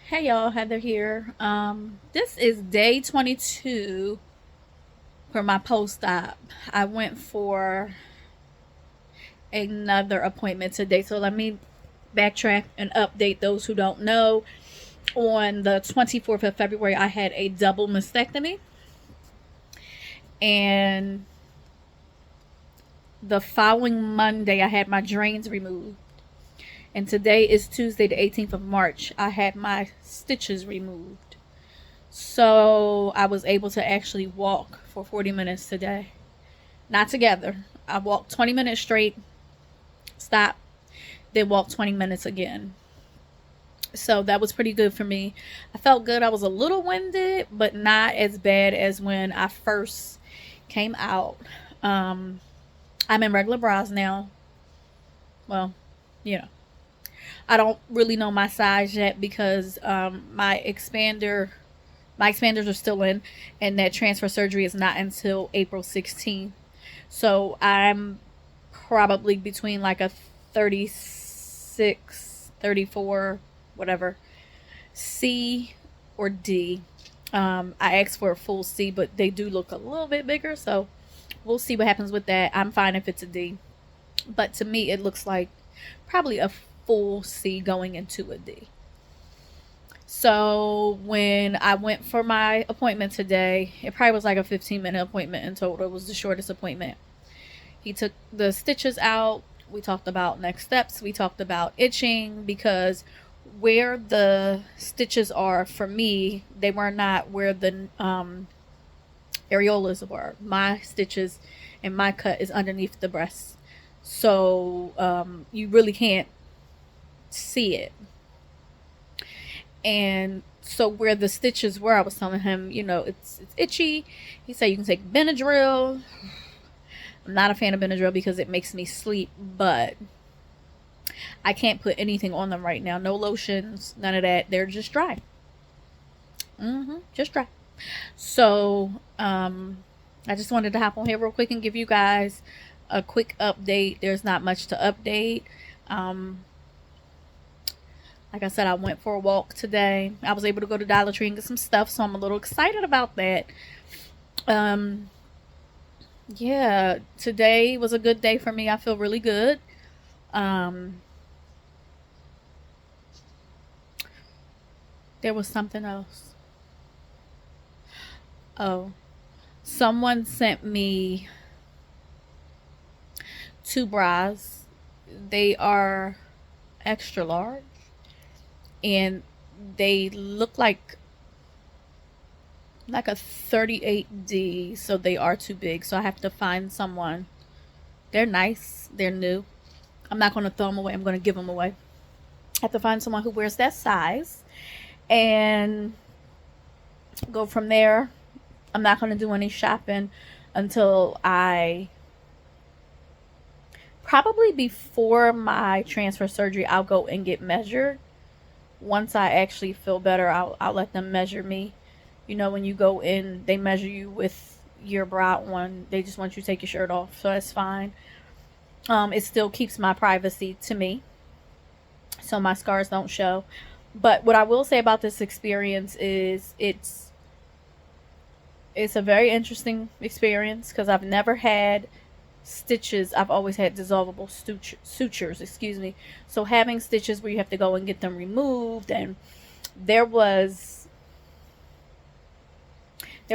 Hey y'all, Heather here. This is day 22 for my post-op. I went for another appointment today, so let me backtrack and update those who don't know. On the 24th of February, I had a double mastectomy, and the following Monday, I had my drains removed. And today is Tuesday, the 18th of March. I had my stitches removed. So I was able to actually walk for 40 minutes today. Not together. I walked 20 minutes straight, stop, then walked 20 minutes again. So that was pretty good for me. I felt good. I was a little winded, but not as bad as when I first came out. Um, I'm in regular bras now. Well, you know, I don't really know my size yet because my expanders are still in, and that transfer surgery is not until April 16th. So I'm probably between like a 36, 34, whatever, C or D. I asked for a full C, but they do look a little bit bigger, so we'll see what happens with that. I'm fine if it's a D, but to me, it looks like probably a full C going into a D. So when I went for my appointment today, it probably was like a 15-minute appointment in total. It was the shortest appointment. He took the stitches out. We talked about next steps. We talked about itching because where the stitches are for me, they were not where the areolas were. My stitches and my cut is underneath the breast. So you really can't see it. And so where the stitches were, I was telling him, it's itchy. He said you can take Benadryl. I'm not a fan of Benadryl because it makes me sleep, but I can't put anything on them right now. No lotions, none of that. They're just dry. Just dry. So I just wanted to hop on here real quick and give you guys a quick update. There's not much to update. Um, like I said, I went for a walk today. I was able to go to Dollar Tree and get some stuff, so I'm a little excited about that. Um, yeah, today was a good day for me. I feel really good. Um, there was something else. Oh, someone sent me two bras. They are extra large, and they look like a 38D, so they are too big. So I have to find someone. They're nice. They're new. I'm not going to throw them away. I'm going to give them away. I have to find someone who wears that size and go from there. I'm not going to do any shopping until I probably before my transfer surgery. I'll go and get measured. Once I actually feel better, I'll let them measure me. When you go in, they measure you with your bra on. They just want you to take your shirt off, so that's fine. It still keeps my privacy to me, so my scars don't show. But what I will say about this experience is it's a very interesting experience because I've never had stitches. I've always had dissolvable sutures, excuse me. So having stitches where you have to go and get them removed, and there was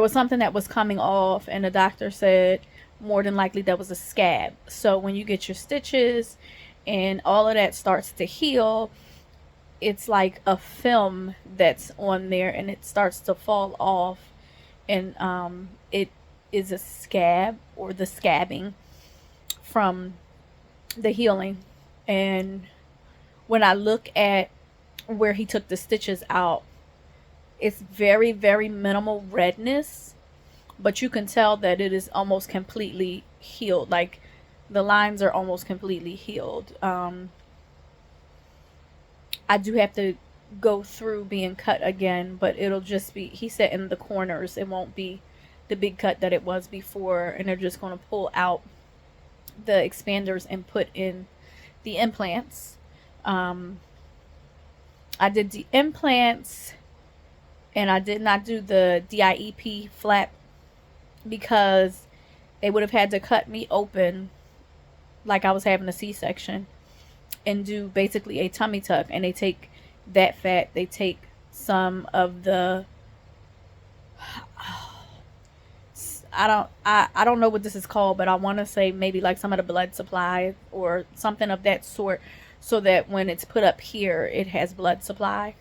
something that was coming off, and the doctor said more than likely that was a scab. So when you get your stitches and all of that starts to heal, it's like a film that's on there and it starts to fall off, and it is a scab or the scabbing from the healing. And when I look at where he took the stitches out, it's very, very minimal redness, but you can tell that it is almost completely healed. Like the lines are almost completely healed. I do have to go through being cut again, but it'll just be, he said, in the corners. It won't be the big cut that it was before, and they're just going to pull out the expanders and put in the implants. Um, I did the implants, and I did not do the DIEP flap because they would have had to cut me open like I was having a C-section and do basically a tummy tuck, and they take that fat, they take some of the I don't know what this is called, but I want to say maybe like some of the blood supply or something of that sort, so that when it's put up here it has blood supply.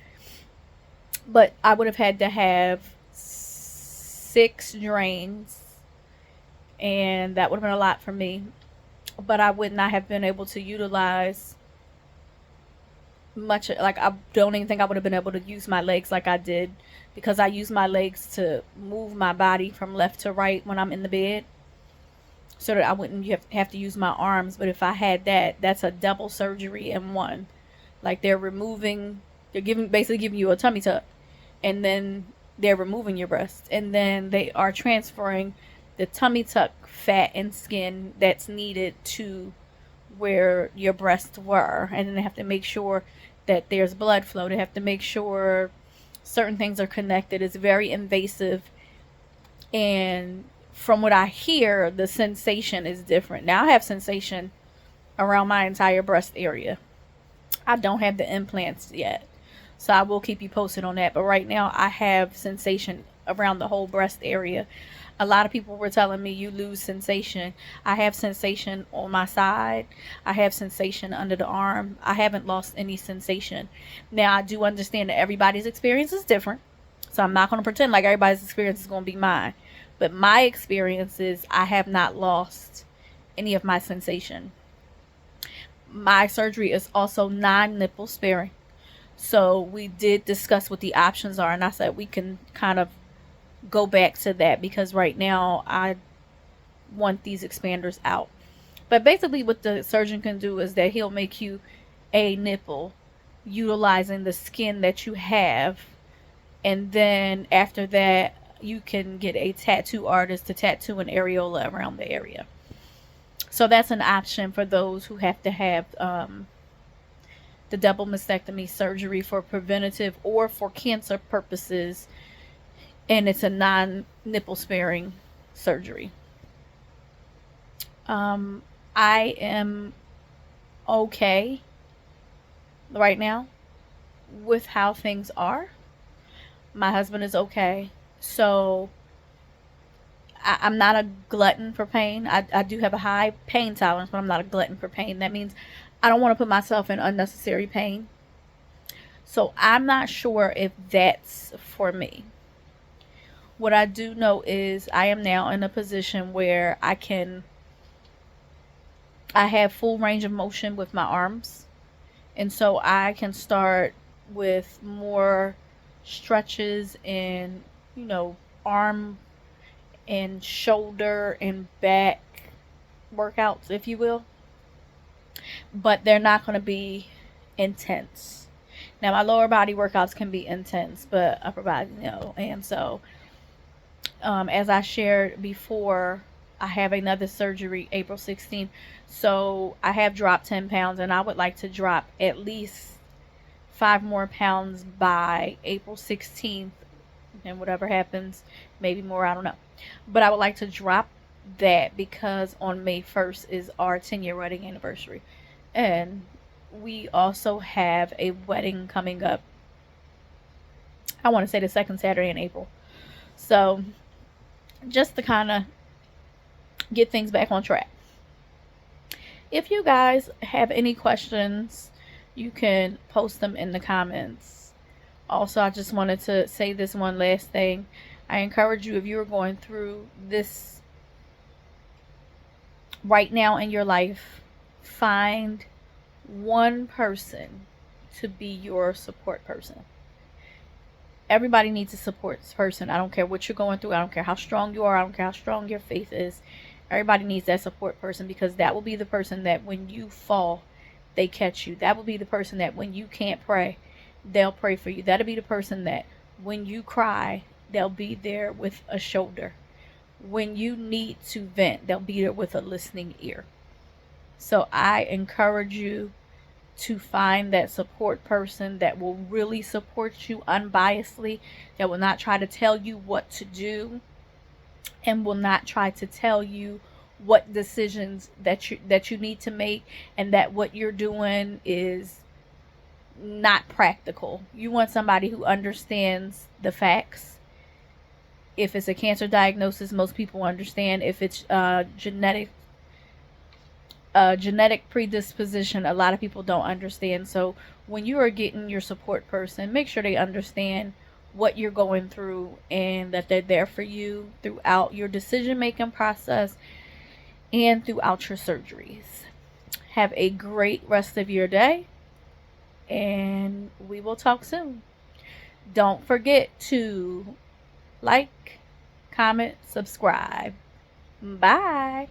But I would have had to have 6 drains, and that would have been a lot for me. But I would not have been able to utilize much. Like, I don't even think I would have been able to use my legs like I did, because I use my legs to move my body from left to right when I'm in the bed, so that I wouldn't have to use my arms. But if I had that, that's a double surgery in one. Like, they're basically giving you a tummy tuck, and then they're removing your breast, and then they are transferring the tummy tuck fat and skin that's needed to where your breasts were, and then they have to make sure that there's blood flow. They have to make sure certain things are connected. It's very invasive, and from what I hear, the sensation is different. Now I have sensation around my entire breast area. I don't have the implants yet, so I will keep you posted on that. But right now I have sensation around the whole breast area. A lot of people were telling me you lose sensation. I have sensation on my side. I have sensation under the arm. I haven't lost any sensation. Now, I do understand that everybody's experience is different, so I'm not going to pretend like everybody's experience is going to be mine. But my experience is I have not lost any of my sensation. My surgery is also non-nipple sparing. So we did discuss what the options are, and I said we can kind of go back to that, because right now I want these expanders out. But basically what the surgeon can do is that he'll make you a nipple utilizing the skin that you have, and then after that you can get a tattoo artist to tattoo an areola around the area. So that's an option for those who have to have the double mastectomy surgery for preventative or for cancer purposes, and it's a non-nipple sparing surgery. I am okay right now with how things are. My husband is okay. So I'm not a glutton for pain. I do have a high pain tolerance, but I'm not a glutton for pain. That means I don't want to put myself in unnecessary pain. So I'm not sure if that's for me. What I do know is I am now in a position where I have full range of motion with my arms. And so I can start with more stretches and, arm and shoulder and back workouts, if you will. But they're not going to be intense. Now, my lower body workouts can be intense, but upper body, no. And so, as I shared before, I have another surgery April 16th. So I have dropped 10 pounds, and I would like to drop at least 5 more pounds by April 16th. And whatever happens, maybe more, I don't know. But I would like to drop that because on May 1st is our 10-year wedding anniversary. And we also have a wedding coming up, I want to say the second Saturday in April. So just to kind of get things back on track. If you guys have any questions, you can post them in the comments. Also, I just wanted to say this one last thing. I encourage you, if you're going through this right now in your life, find one person to be your support person. Everybody needs a support person. I don't care what you're going through. I don't care how strong you are. I don't care how strong your faith is. Everybody needs that support person, because that will be the person that when you fall, they catch you. That will be the person that when you can't pray, they'll pray for you. That'll be the person that when you cry, they'll be there with a shoulder. When you need to vent, they'll be there with a listening ear. So I encourage you to find that support person that will really support you unbiasedly, that will not try to tell you what to do, and will not try to tell you what decisions that you need to make, and that what you're doing is not practical. You want somebody who understands the facts. If it's a cancer diagnosis, most people understand. If it's genetic predisposition, a lot of people don't understand. So when you are getting your support person, make sure they understand what you're going through and that they're there for you throughout your decision making process and throughout your surgeries. Have a great rest of your day, and we will talk soon. Don't forget to like, comment, subscribe. Bye.